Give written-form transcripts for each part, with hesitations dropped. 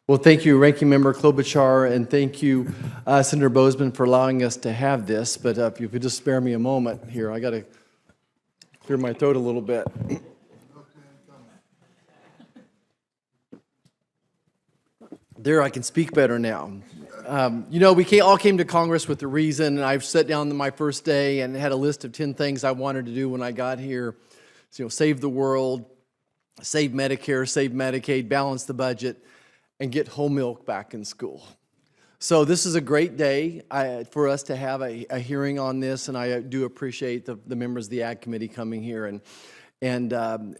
Well, thank you, Ranking Member Klobuchar, and thank you, Senator Bozeman, for allowing us to have this. But if you could just spare me a moment here, I got to clear my throat a little bit. There, I can speak better now. We all came to Congress with a reason, and I've sat down on my first day and had a list of 10 things I wanted to do when I got here. So, save the world, save Medicare, save Medicaid, balance the budget, and get whole milk back in school. So this is a great day for us to have a hearing on this, and I do appreciate the members of the Ag Committee coming here and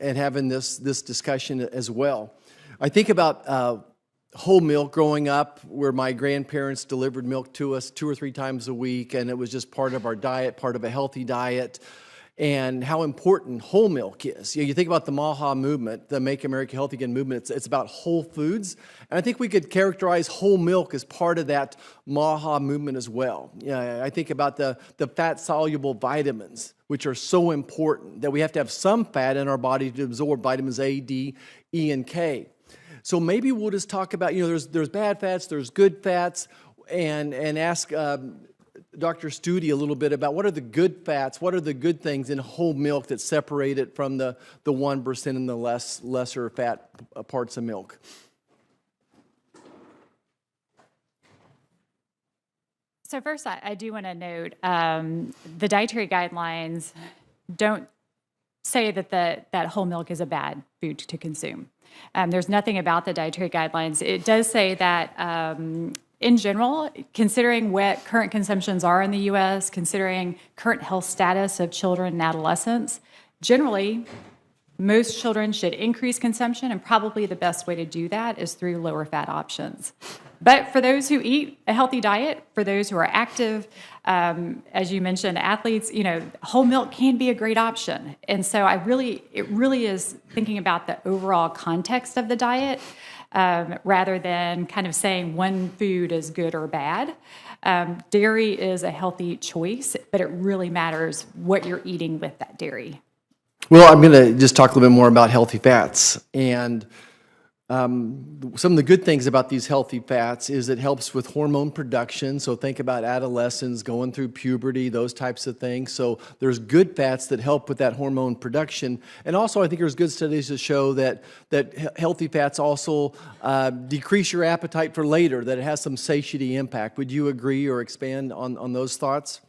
having this discussion as well. I think about whole milk growing up, where my grandparents delivered milk to us 2 or 3 times a week, and it was just part of our diet, part of a healthy diet, and how important whole milk is. You think about the MAHA movement, the Make America Healthy Again movement, it's about whole foods, and I think we could characterize whole milk as part of that MAHA movement as well. I think about the fat-soluble vitamins, which are so important, that we have to have some fat in our body to absorb vitamins A, D, E, and K. So maybe we'll just talk about, there's bad fats, there's good fats, and ask Dr. Studi a little bit about what are the good fats, what are the good things in whole milk that separate it from the 1% and the lesser fat parts of milk. So first, I do want to note the dietary guidelines don't say that whole milk is a bad food to consume. There's nothing about the dietary guidelines. It does say that in general, considering what current consumptions are in the U.S., considering current health status of children and adolescents, generally, most children should increase consumption, and probably the best way to do that is through lower fat options. But for those who eat a healthy diet, for those who are active, as you mentioned, athletes, whole milk can be a great option. And so it really is thinking about the overall context of the diet, rather than kind of saying one food is good or bad. Dairy is a healthy choice, but it really matters what you're eating with that dairy. Well, I'm going to just talk a little bit more about healthy fats. And some of the good things about these healthy fats is it helps with hormone production. So think about adolescents going through puberty, those types of things. So there's good fats that help with that hormone production. And also I think there's good studies to show that healthy fats also decrease your appetite for later, that it has some satiety impact. Would you agree or expand on those thoughts?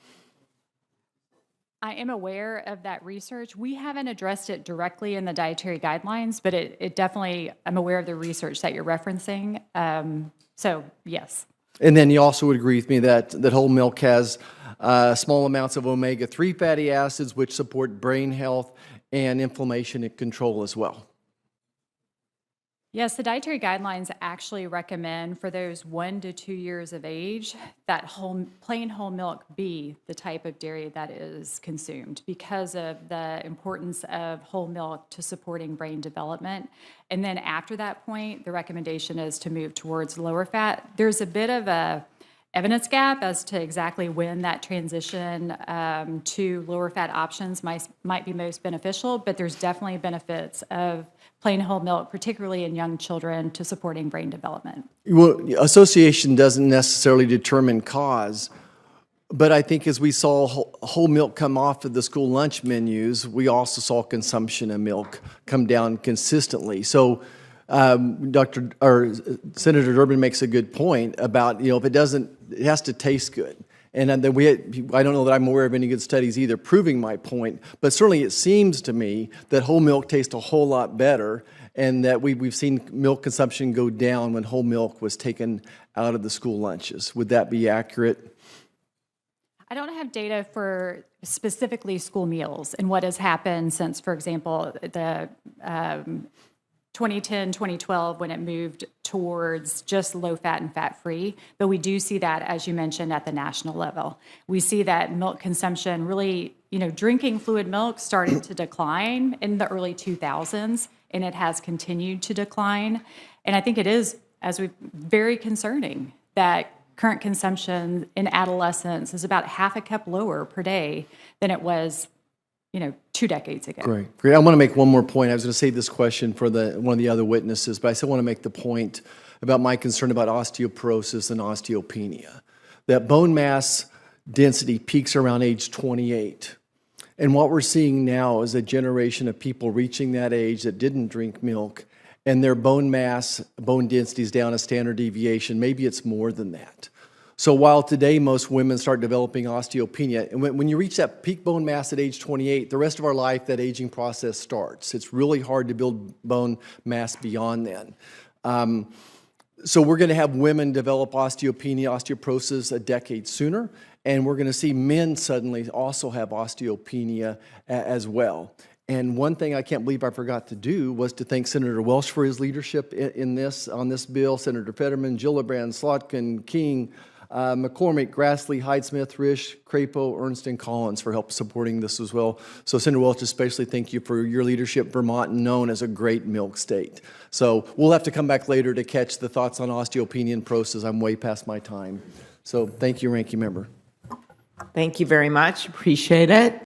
I am aware of that research. We haven't addressed it directly in the dietary guidelines, but it definitely, I'm aware of the research that you're referencing. So, yes. And then you also would agree with me that whole milk has small amounts of omega-3 fatty acids, which support brain health and inflammation control as well. Yes, the dietary guidelines actually recommend for those 1 to 2 years of age that plain whole milk be the type of dairy that is consumed because of the importance of whole milk to supporting brain development. And then after that point, the recommendation is to move towards lower fat. There's a bit of a evidence gap as to exactly when that transition to lower fat options might be most beneficial, but there's definitely benefits of plain whole milk, particularly in young children, to supporting brain development. Well, association doesn't necessarily determine cause, but I think as we saw whole milk come off of the school lunch menus, we also saw consumption of milk come down consistently. So Senator Durbin makes a good point about, if it doesn't, it has to taste good. And then I don't know that I'm aware of any good studies either proving my point, but certainly it seems to me that whole milk tastes a whole lot better, and that we've seen milk consumption go down when whole milk was taken out of the school lunches. Would that be accurate? I don't have data for specifically school meals and what has happened since, for example, the 2010, 2012, when it moved towards just low-fat and fat-free. But we do see that, as you mentioned, at the national level. We see that milk consumption really, drinking fluid milk started to decline in the early 2000s, and it has continued to decline. And I think it is, very concerning that current consumption in adolescents is about half a cup lower per day than it was 2 decades ago. Great. I want to make one more point. I was going to save this question for one of the other witnesses, but I still want to make the point about my concern about osteoporosis and osteopenia. That bone mass density peaks around age 28. And what we're seeing now is a generation of people reaching that age that didn't drink milk, and their bone mass, bone density is down a standard deviation. Maybe it's more than that. So while today most women start developing osteopenia, and when you reach that peak bone mass at age 28, the rest of our life, that aging process starts. It's really hard to build bone mass beyond then. So we're going to have women develop osteopenia, osteoporosis a decade sooner, and we're going to see men suddenly also have osteopenia as well. And one thing I can't believe I forgot to do was to thank Senator Welch for his leadership on this bill, Senator Fetterman, Gillibrand, Slotkin, King, McCormick, Grassley, Hyde-Smith, Risch, Crapo, Ernst, and Collins for help supporting this as well. So Senator Welch, especially thank you for your leadership. Vermont, known as a great milk state. So we'll have to come back later to catch the thoughts on osteopenia and porosis. I'm way past my time. So thank you, Ranking Member. Thank you very much. Appreciate it.